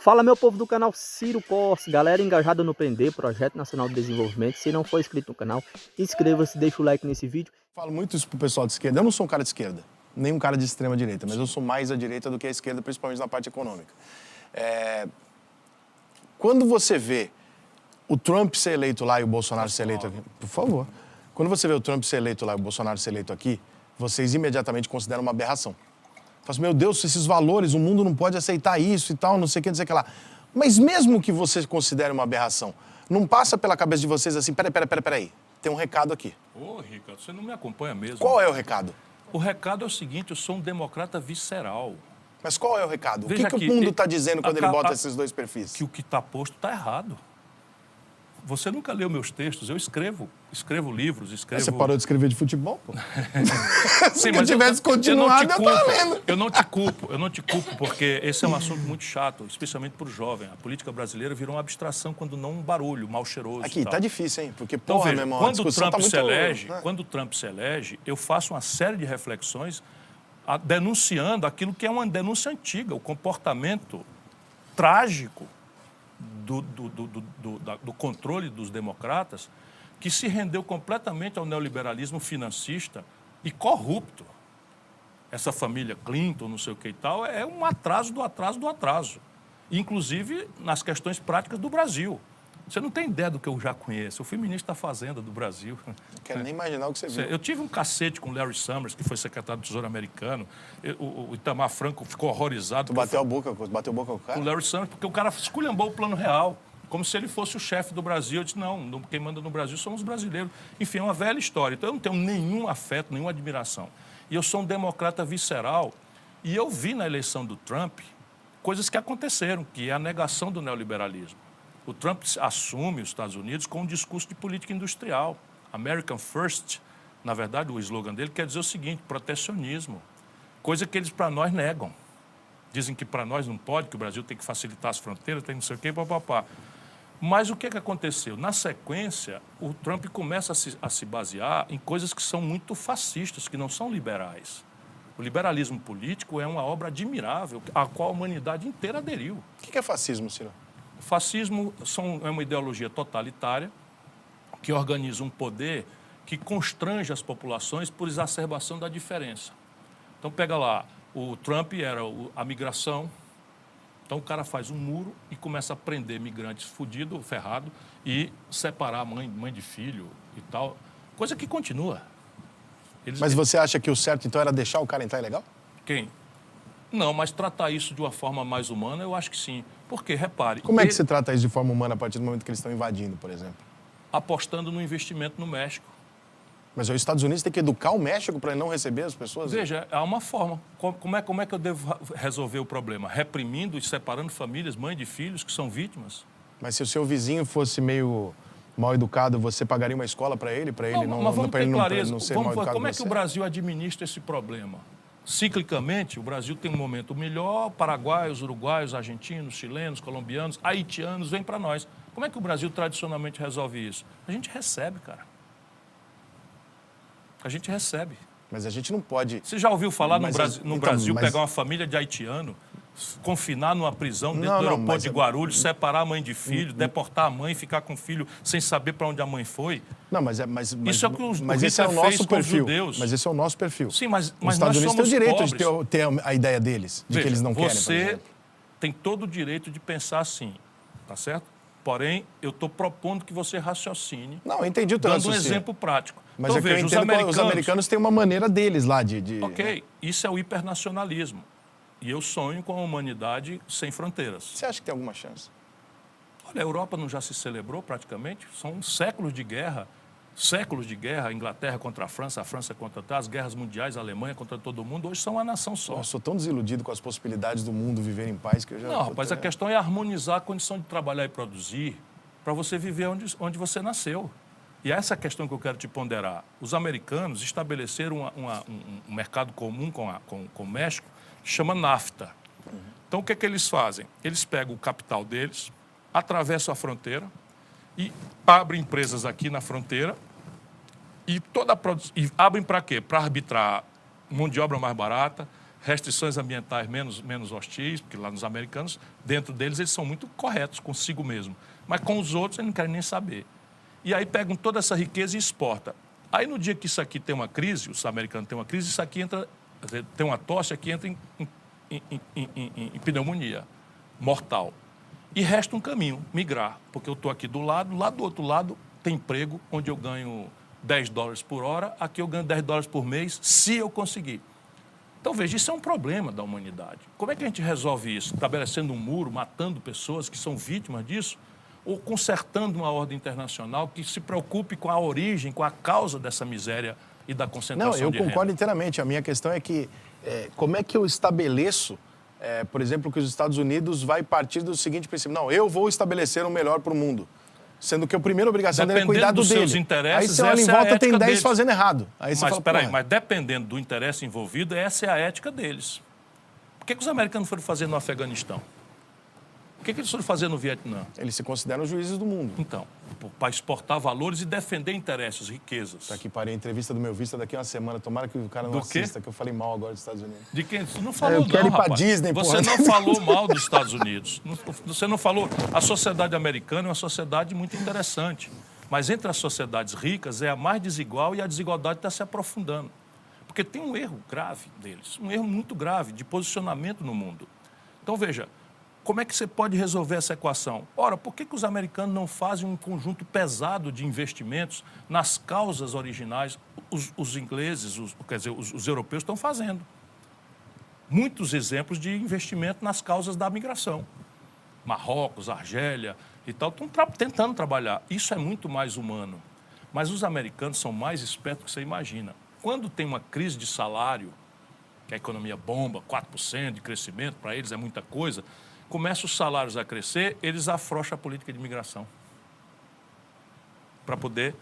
Fala, meu povo do canal Ciro Costa, galera engajada no Prender, Projeto Nacional de Desenvolvimento. Se não for inscrito no canal, inscreva-se, deixa o like nesse vídeo. Falo muito isso pro pessoal de esquerda. Eu não sou um cara de esquerda, nem um cara de extrema direita, mas eu sou mais à direita do que à esquerda, principalmente na parte econômica. Quando você vê o Trump ser eleito lá e o Bolsonaro ser eleito aqui, por favor. Quando você vê o Trump ser eleito lá e o Bolsonaro ser eleito aqui, vocês imediatamente consideram uma aberração. Fala assim, meu Deus, esses valores, o mundo não pode aceitar isso e tal, não sei o que, não sei o que lá. Mas mesmo que você considere uma aberração, não passa pela cabeça de vocês assim, peraí, tem um recado aqui. Ô, Ricardo, você não me acompanha mesmo. Qual é o recado? O recado é o seguinte, eu sou um democrata visceral. Mas qual é o recado? Veja o que aqui, o mundo está dizendo quando ele bota esses dois perfis? Que o que está posto está errado. Você nunca leu meus textos, eu escrevo livros, escrevo... Você parou de escrever de futebol, pô? Sim, Se eu tivesse continuado, eu tava lendo. Eu não te culpo, porque esse é um assunto muito chato, especialmente para o jovem. A política brasileira virou uma abstração, quando não um barulho, mal cheiroso. Aqui, tá difícil, hein? Porque, então, porra, veja, meu irmão, quando o Trump se elege, eu faço uma série de reflexões denunciando aquilo que é uma denúncia antiga, o comportamento trágico do controle dos democratas, que se rendeu completamente ao neoliberalismo financista e corrupto. Essa família Clinton, não sei o que e tal, é um atraso do atraso do atraso. Inclusive nas questões práticas do Brasil. Você não tem ideia do que eu já conheço. Eu fui ministro da Fazenda do Brasil. Não quero nem imaginar o que você viu. Eu tive um cacete com o Larry Summers, que foi secretário do Tesouro americano. O Itamar Franco ficou horrorizado. Tu bateu boca com o cara? Com o Larry Summers, porque o cara esculhambou o Plano Real, como se ele fosse o chefe do Brasil. Eu disse, não, quem manda no Brasil somos os brasileiros. Enfim, é uma velha história. Então eu não tenho nenhum afeto, nenhuma admiração. E eu sou um democrata visceral. E eu vi na eleição do Trump coisas que aconteceram, que é a negação do neoliberalismo. O Trump assume os Estados Unidos com um discurso de política industrial. American First, na verdade, o slogan dele quer dizer o seguinte, protecionismo. Coisa que eles, para nós, negam. Dizem que para nós não pode, que o Brasil tem que facilitar as fronteiras, tem não sei o quê, papapá. Mas o que aconteceu? Na sequência, o Trump começa a se basear em coisas que são muito fascistas, que não são liberais. O liberalismo político é uma obra admirável, à qual a humanidade inteira aderiu. O que é fascismo, Ciro? O fascismo é uma ideologia totalitária que organiza um poder que constrange as populações por exacerbação da diferença. Então, pega lá, o Trump era a migração, então o cara faz um muro e começa a prender migrantes fudidos, ferrados, e separar mãe de filho e tal, coisa que continua. Mas você acha que o certo, então, era deixar o cara entrar ilegal? Quem? Não, mas tratar isso de uma forma mais humana, eu acho que sim. Porque, repare... Como é que se trata isso de forma humana a partir do momento que eles estão invadindo, por exemplo? Apostando no investimento no México. Mas os Estados Unidos têm que educar o México para não receber as pessoas? Veja, há uma forma. Como é que eu devo resolver o problema? Reprimindo e separando famílias, mãe de filhos que são vítimas? Mas se o seu vizinho fosse meio mal educado, você pagaria uma escola para ele não ser mal educado? Como é que o Brasil administra esse problema? Ciclicamente, o Brasil tem um momento melhor, paraguaios, uruguaios, argentinos, chilenos, colombianos, haitianos vêm para nós. Como é que o Brasil tradicionalmente resolve isso? A gente recebe, cara. A gente recebe. Mas a gente não pode... Você já ouviu falar no Brasil mas... pegar uma família de haitiano, confinar numa prisão dentro do aeroporto de Guarulhos, separar a mãe de filho, deportar a mãe, ficar com o filho sem saber para onde a mãe foi? Não, isso é o que o esse é o nosso perfil. Mas esse é o nosso perfil. Sim, mas os Estados Unidos têm o direito pobres. de ter a ideia deles, de que eles não querem, por exemplo. Você tem todo o direito de pensar assim, tá certo? Porém, eu estou propondo que você raciocine. Não, eu entendi o teu dando um exemplo prático. Mas então, veja, os americanos têm uma maneira deles lá de... Ok, isso é o hipernacionalismo. E eu sonho com a humanidade sem fronteiras. Você acha que tem alguma chance? Olha, a Europa não já se celebrou praticamente? São séculos de guerra, a Inglaterra contra a França contra as guerras mundiais, a Alemanha contra todo mundo, hoje são uma nação só. Eu sou tão desiludido com as possibilidades do mundo viver em paz que eu já... Não, rapaz, a questão é harmonizar a condição de trabalhar e produzir para você viver onde você nasceu. E essa é a questão que eu quero te ponderar. Os americanos estabeleceram um mercado comum com o México, que chama NAFTA. Então, o que eles fazem? Eles pegam o capital deles, atravessam a fronteira e abrem empresas aqui na fronteira e abrem para quê? Para arbitrar mão de obra mais barata, restrições ambientais menos hostis, porque lá nos americanos, dentro deles, eles são muito corretos consigo mesmo. Mas com os outros, eles não querem nem saber. E aí pegam toda essa riqueza e exporta. Aí, no dia que isso aqui tem uma crise, os americanos têm uma crise, isso aqui entra, tem uma tosse, aqui entra em pneumonia mortal. E resta um caminho, migrar, porque eu estou aqui do lado do outro lado tem emprego, onde eu ganho $10 por hora, aqui eu ganho $10 por mês, se eu conseguir. Então, veja, isso é um problema da humanidade. Como é que a gente resolve isso? Estabelecendo um muro, matando pessoas que são vítimas disso? Ou consertando uma ordem internacional que se preocupe com a origem, com a causa dessa miséria e da concentração de renda? Não, eu concordo renda? inteiramente. A minha questão é que como é que eu estabeleço, por exemplo, que os Estados Unidos vai partir do seguinte princípio: não, eu vou estabelecer o melhor para o mundo. Sendo que a primeira obrigação dele é cuidar do dele. Seus interesses, aí você olha em volta, tem 10 fazendo errado. Aí você fala, peraí, mas dependendo do interesse envolvido, essa é a ética deles. O que os americanos foram fazer no Afeganistão? O que eles foram fazer no Vietnã? Eles se consideram juízes do mundo. Então, para exportar valores e defender interesses, riquezas. Tá aqui, parei a entrevista do meu Vista daqui a uma semana. Tomara que o cara não assista, que eu falei mal agora dos Estados Unidos. De quem? Você não falou eu quero ir pra rapaz. Disney, Você porra. não falou mal dos Estados Unidos. Você não falou... A sociedade americana é uma sociedade muito interessante. Mas entre as sociedades ricas é a mais desigual e a desigualdade está se aprofundando. Porque tem um erro grave deles, um erro muito grave de posicionamento no mundo. Então, veja... Como é que você pode resolver essa equação? Ora, por que os americanos não fazem um conjunto pesado de investimentos nas causas originais? Os ingleses, os europeus estão fazendo. Muitos exemplos de investimento nas causas da migração. Marrocos, Argélia e tal, estão tentando trabalhar. Isso é muito mais humano. Mas os americanos são mais espertos do que você imagina. Quando tem uma crise de salário, que a economia bomba, 4% de crescimento, para eles é muita coisa... Começam os salários a crescer, eles afrouxam a política de imigração para poder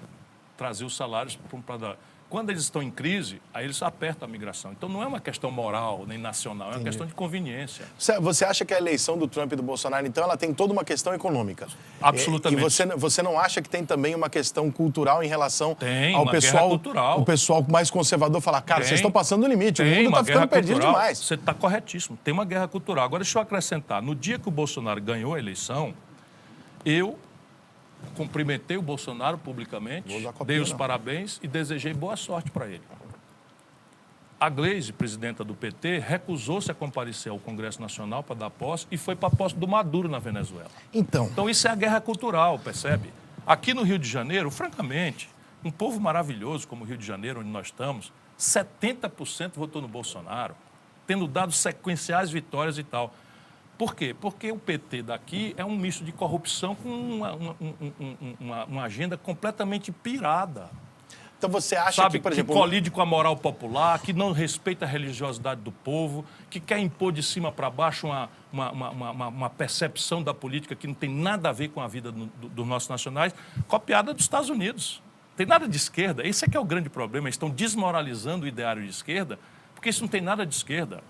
trazer os salários para... Quando eles estão em crise, aí eles apertam a migração. Então, não é uma questão moral nem nacional, é uma questão de conveniência. Você acha que a eleição do Trump e do Bolsonaro, então, ela tem toda uma questão econômica? Absolutamente. E você não acha que tem também uma questão cultural em relação ao uma pessoal... guerra cultural. O pessoal mais conservador falar, cara, vocês estão passando do limite, o mundo está ficando perdido demais. Você está corretíssimo, tem uma guerra cultural. Agora, deixa eu acrescentar. No dia que o Bolsonaro ganhou a eleição, eu... cumprimentei o Bolsonaro publicamente, dei os parabéns e desejei boa sorte para ele. A Gleisi, presidenta do PT, recusou-se a comparecer ao Congresso Nacional para dar posse e foi para a posse do Maduro na Venezuela. Então, isso é a guerra cultural, percebe? Aqui no Rio de Janeiro, francamente, um povo maravilhoso como o Rio de Janeiro, onde nós estamos, 70% votou no Bolsonaro, tendo dado sequenciais vitórias e tal. Por quê? Porque o PT daqui é um misto de corrupção com uma agenda completamente pirada. Então você acha Sabe, que, por exemplo... que colide com a moral popular, que não respeita a religiosidade do povo, que quer impor de cima para baixo uma percepção da política que não tem nada a ver com a vida dos nossos nacionais, copiada dos Estados Unidos. Não tem nada de esquerda. Esse é que é o grande problema. Eles estão desmoralizando o ideário de esquerda, porque isso não tem nada de esquerda.